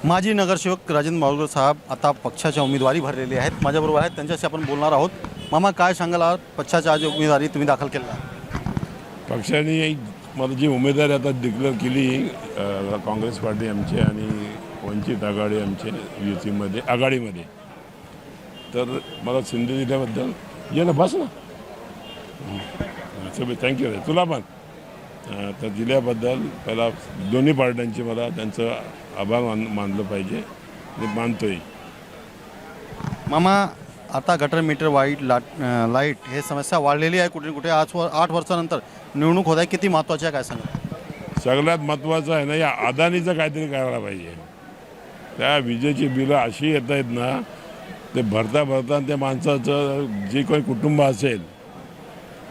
माजी नगरसेवक राजेंद्र माहुलकर साहेब आता पक्षाच्या उमेदवारी भरलेली आहेत, माझ्याबरोबर आहेत, त्यांच्याशी आपण बोलणार आहोत। मामा, काय सांगाल, आज पक्षाच्या आज उमेदवारी तुम्ही दाखल केला? पक्षाने मला जी उमेदवारी आता डिक्लेअर केली, काँग्रेस पार्टी आमची आणि वंचित आघाडी आमचे युतीमध्ये आघाडीमध्ये, तर मला संधी दिल्याबद्दल ये ना, बस ना, थँक्यू आहे तुला पण। तर दिल्याबद्दल पहिला दोन्ही पार्ट्यांचे मला त्यांचं आभार मानलं पाहिजे, मी मानतोय। मामा, आता गटर मीटर लाईट हे समस्या वाढलेली आहे कुठे कुठे। आज 8 वर्षानंतर निवडणूक होत आहे, किती महत्त्वाची आहे काय सांगा? सगळ्यात महत्त्वाचं आहे ना, या अदानीचं काहीतरी करायला पाहिजे। त्या विजेची बिलं अशी येत आहेत ना, ते भरता त्या माणसाचं जे काही कुटुंब असेल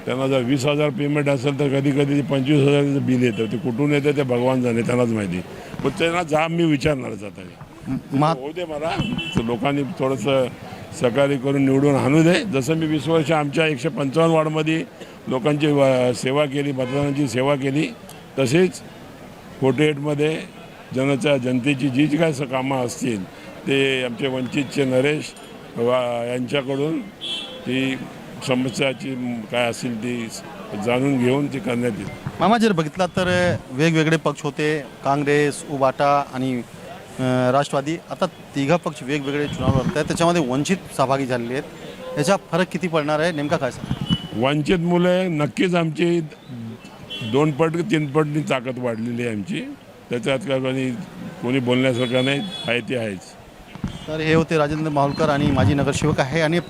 त्यांना जर 20,000 पेमेंट असेल तर कधी कधी 25,000 बिल येतं। ते कुठून येतं ते भगवान जाणे, त्यांनाच माहिती। पण त्यांना जाब मी विचारणारच आता, होऊ दे मला, लोकांनी थोडंसं सहकार्य करून निवडून आणू दे। जसं मी 20 वर्ष आमच्या 155 वार्डमध्ये लोकांची सेवा केली, मतदानाची सेवा केली, तसेच 48मध्ये जनतेची जी काय कामं असतील ते आमचे वंचितचे नरेश यांच्याकडून ती समस्याची काय असेल ती जाणून घेऊन ती करण्यात येईल। मामा, जर बघितला तर वेगवेगळे पक्ष होते, काँग्रेस, उबाटा आणि राष्ट्रवादी। आता तिघा पक्ष वेगवेगळे चुनाव लढत आहेत, त्याच्यामध्ये वंचित सहभागी झालेले आहेत। याचा फरक किती पडणार आहे, नेमका काय सांगा? वंचित मुले नक्कीच आमची 2 पट 3 पटनी ताकद वाढलेली आहे आमची, त्याच्यात काय कोणी बोलण्यासारखं नाही, आहे ते आहेच। तर हे होते राजेंद्र माहुलकर आणि माजी नगरसेवक आहे, आणि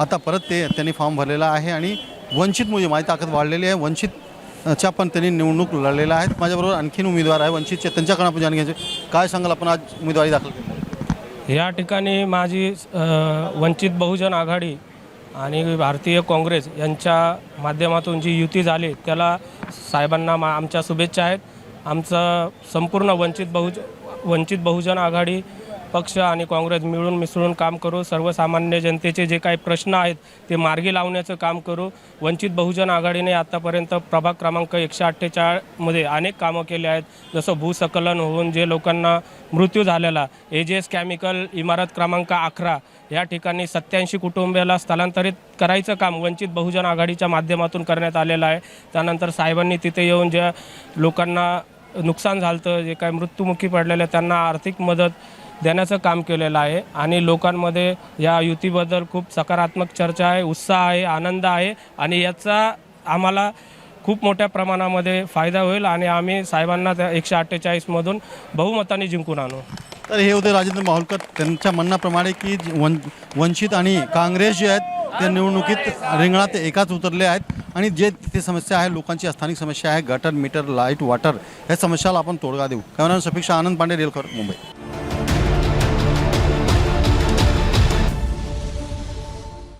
आता परत त्यांनी फॉर्म भरलेला आहे आणि वंचित मुळे माझी ताकद वाढलेली आहे। वंचितच्या पण त्यांनी निवडणूक लढलेल्या आहेत। माझ्याबरोबर आणखीन उमेदवार आहे वंचितचे, त्यांच्याकडून आपण जाणून घ्यायचे। काय सांगाल, आपण आज उमेदवारी दाखल केली? या ठिकाणी माझी वंचित बहुजन आघाडी आणि भारतीय काँग्रेस यांच्या माध्यमातून जी युती झाली त्याला साहेबांना आमच्या शुभेच्छा आहेत। आमचं संपूर्ण वंचित बहुजन आघाडी पक्ष आणि काँग्रेस मिळून मिसळून काम करू। सर्वसामान्य जनतेचे जे काही प्रश्न आहेत ते मार्गी लावण्याचं काम करू। वंचित बहुजन आघाडीने आतापर्यंत प्रभाग क्रमांक 148मध्ये अनेक कामं केली आहेत, जसं भूस्खलन होऊन जे लोकांना मृत्यू झालेला, AJS केमिकल इमारत क्रमांक 11 या ठिकाणी 87 कुटुंबाला स्थलांतरित करायचं काम वंचित बहुजन आघाडीच्या माध्यमातून करण्यात आलेलं आहे। त्यानंतर साहेबांनी तिथे येऊन ज्या लोकांना नुकसान झालं, जे काही मृत्युमुखी पडलेले, त्यांना आर्थिक मदत देण्याचं काम केलेलं आहे। आणि लोकांमध्ये या युतीबद्दल खूप सकारात्मक चर्चा आहे, उत्साह आहे, आनंद आहे, आणि याचा आम्हाला खूप मोठ्या प्रमाणामध्ये फायदा होईल आणि आम्ही साहेबांना त्या 148मधून बहुमताने जिंकून आणू। तर हे होते राजेंद्र माहुलकर, त्यांच्या म्हणण्याप्रमाणे की वंचित आणि काँग्रेस जे आहेत ते निवडणुकीत रिंगणात एकाच उतरले आहेत, आणि जे तिथे समस्या आहे, लोकांची स्थानिक समस्या आहे, गटर मीटर लाईट वॉटर, या समस्याला आपण तोडगा देऊ। कॅमेरामॅन सफीक्षा, आनंद पांडे, रेलखर, मुंबई।